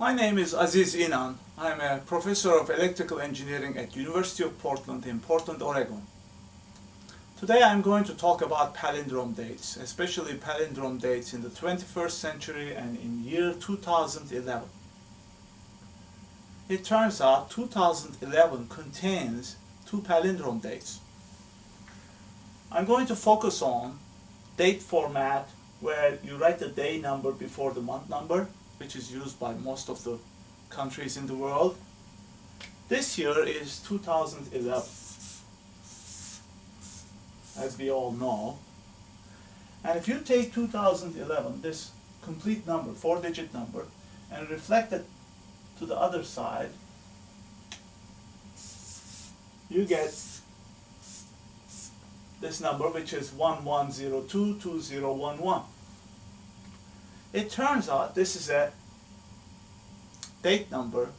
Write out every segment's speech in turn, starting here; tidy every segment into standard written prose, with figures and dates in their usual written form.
My name is İnan. I'm a professor of electrical engineering at University of Portland in Portland, Oregon. Today I'm going to talk about palindrome dates, especially palindrome dates in the 21st century and in year 2011. It turns out 2011 contains two palindrome dates. I'm going to focus on date format where you write the day number before the month number, which is used by most of the countries in the world. This year is 2011, as we all know. And if you take 2011, this complete number, four-digit number, and reflect it to the other side, you get this number, which is 11022011. It turns out this is a date number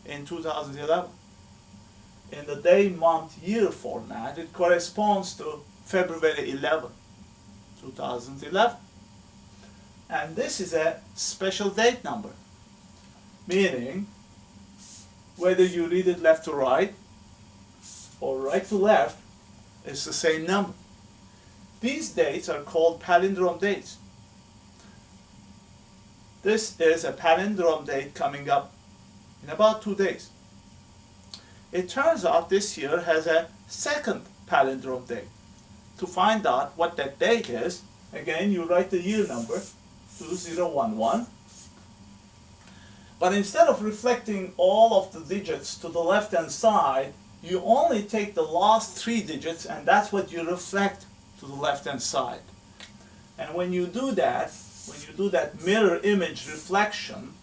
in 2011. In the day, month, year format, it corresponds to February 11, 2011. And this is a special date number, meaning whether you read it left to right or right to left, it's the same number. These dates are called palindrome dates. This is a palindrome date coming up in about 2 days. It turns out this year has a second palindrome date. To find out what that date is, again you write the year number, 2011. But instead of reflecting all of the digits to the left-hand side, you only take the last 3 digits and that's what you reflect to the left-hand side. And when you do that mirror image reflection,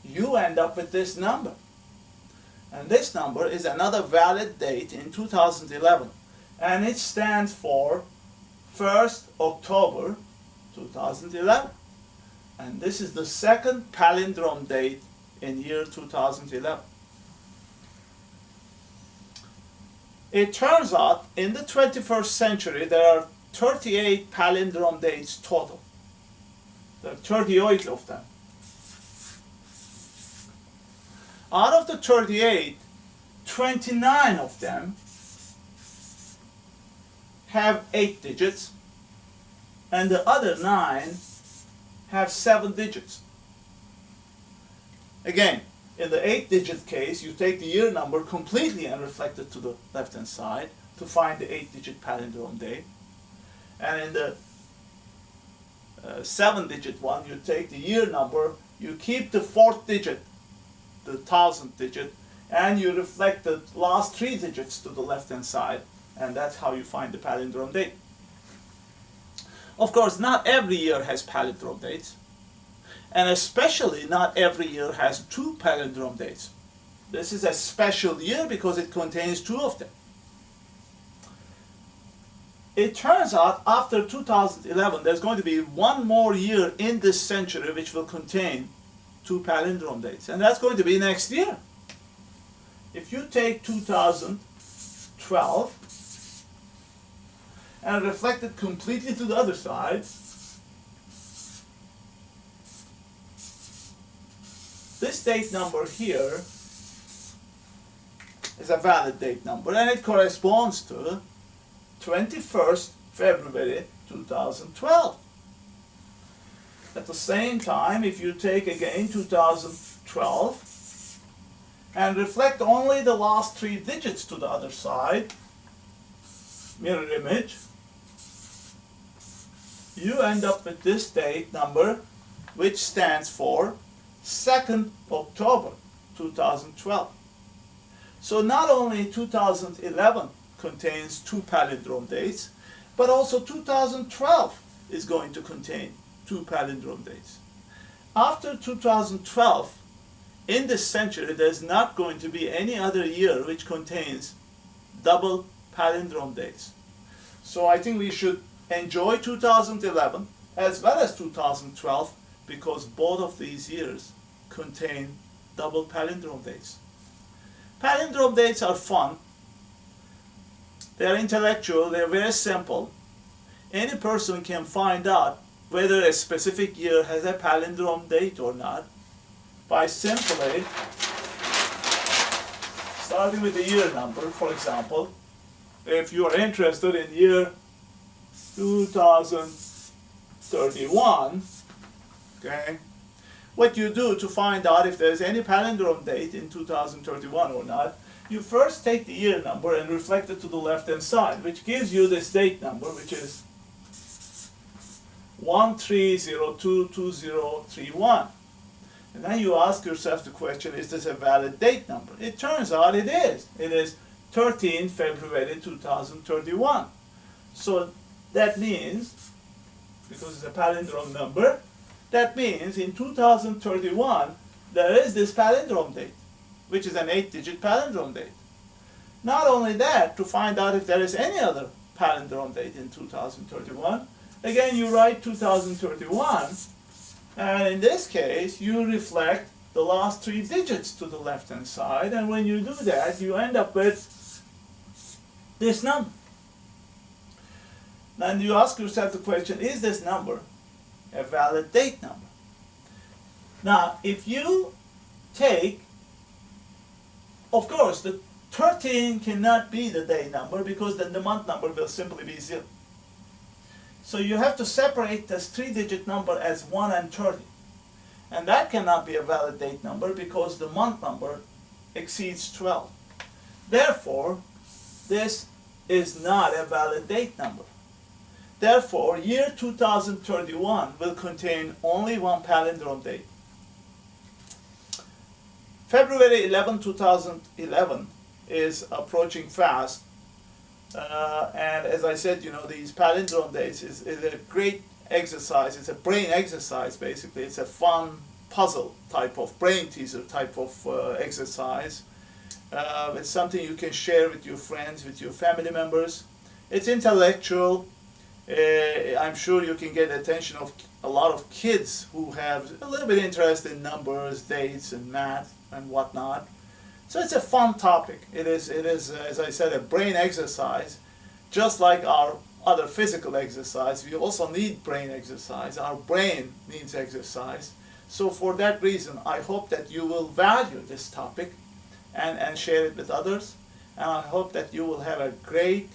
you end up with this number. And this number is another valid date in 2011. And it stands for 1st October 2011. And this is the second palindrome date in year 2011. It turns out in the 21st century there are 38 palindrome dates total. There are 38 of them. Out of the 38, 29 of them have 8 digits, and the other 9 have 7 digits. Again, in the 8-digit case, you take the year number completely and reflect it to the left-hand side to find the 8-digit palindrome date. And in the 7-digit one, you take the year number, you keep the 4th digit, the 1000th digit, and you reflect the last 3 digits to the left-hand side, and that's how you find the palindrome date. Of course, not every year has palindrome dates, and especially not every year has 2 palindrome dates. This is a special year because it contains 2 of them. It turns out after 2011 there's going to be one more year in this century which will contain 2 palindrome dates, and that's going to be next year. If you take 2012 and reflect it completely to the other side, this date number here is a valid date number, and it corresponds to 21st February 2012. At the same time, if you take again 2012 and reflect only the last 3 digits to the other side, mirror image, you end up with this date number, which stands for 2nd October 2012. So not only 2011 contains 2 palindrome dates, but also 2012 is going to contain 2 palindrome dates. After 2012, in this century, there's not going to be any other year which contains double palindrome dates. So I think we should enjoy 2011 as well as 2012 because both of these years contain double palindrome dates. Palindrome dates are fun. They're intellectual, they're very simple. Any person can find out whether a specific year has a palindrome date or not by simply starting with the year number. For example, if you are interested in year 2031, okay, what you do to find out if there's any palindrome date in 2031 or not, you first take the year number and reflect it to the left-hand side, which gives you this date number, which is 13022031. And then you ask yourself the question, is this a valid date number? It turns out it is. It is 13 February 2031. So that means, because it's a palindrome number, that means in 2031 there is this palindrome date, which is an 8-digit palindrome date. Not only that, to find out if there is any other palindrome date in 2031, again you write 2031, and in this case you reflect the last 3 digits to the left hand side, and when you do that you end up with this number. Then you ask yourself the question, is this number a valid date number? Now if you take, of course the 13 cannot be the day number, because then the month number will simply be 0. So you have to separate this 3-digit number as 1 and 30. And that cannot be a valid date number because the month number exceeds 12. Therefore, this is not a valid date number. Therefore, year 2031 will contain only one palindrome date. February 11, 2011 is approaching fast. And as I said, these palindrome dates is a great exercise. It's a brain exercise, basically. It's a fun puzzle type of, brain teaser type of exercise. It's something you can share with your friends, with your family members. It's intellectual. I'm sure you can get the attention of a lot of kids who have a little bit interest in numbers, dates, and math, and whatnot. So it's a fun topic. It is, as I said, a brain exercise. Just like our other physical exercise, we also need brain exercise. Our brain needs exercise. So for that reason, I hope that you will value this topic and share it with others. And I hope that you will have a great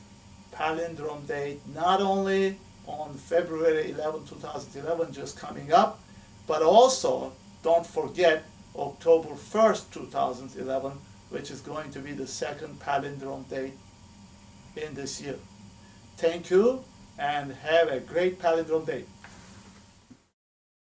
palindrome date, not only on February 11, 2011, just coming up, but also don't forget October 1st, 2011, which is going to be the second palindrome date in this year. Thank you, and have a great palindrome date.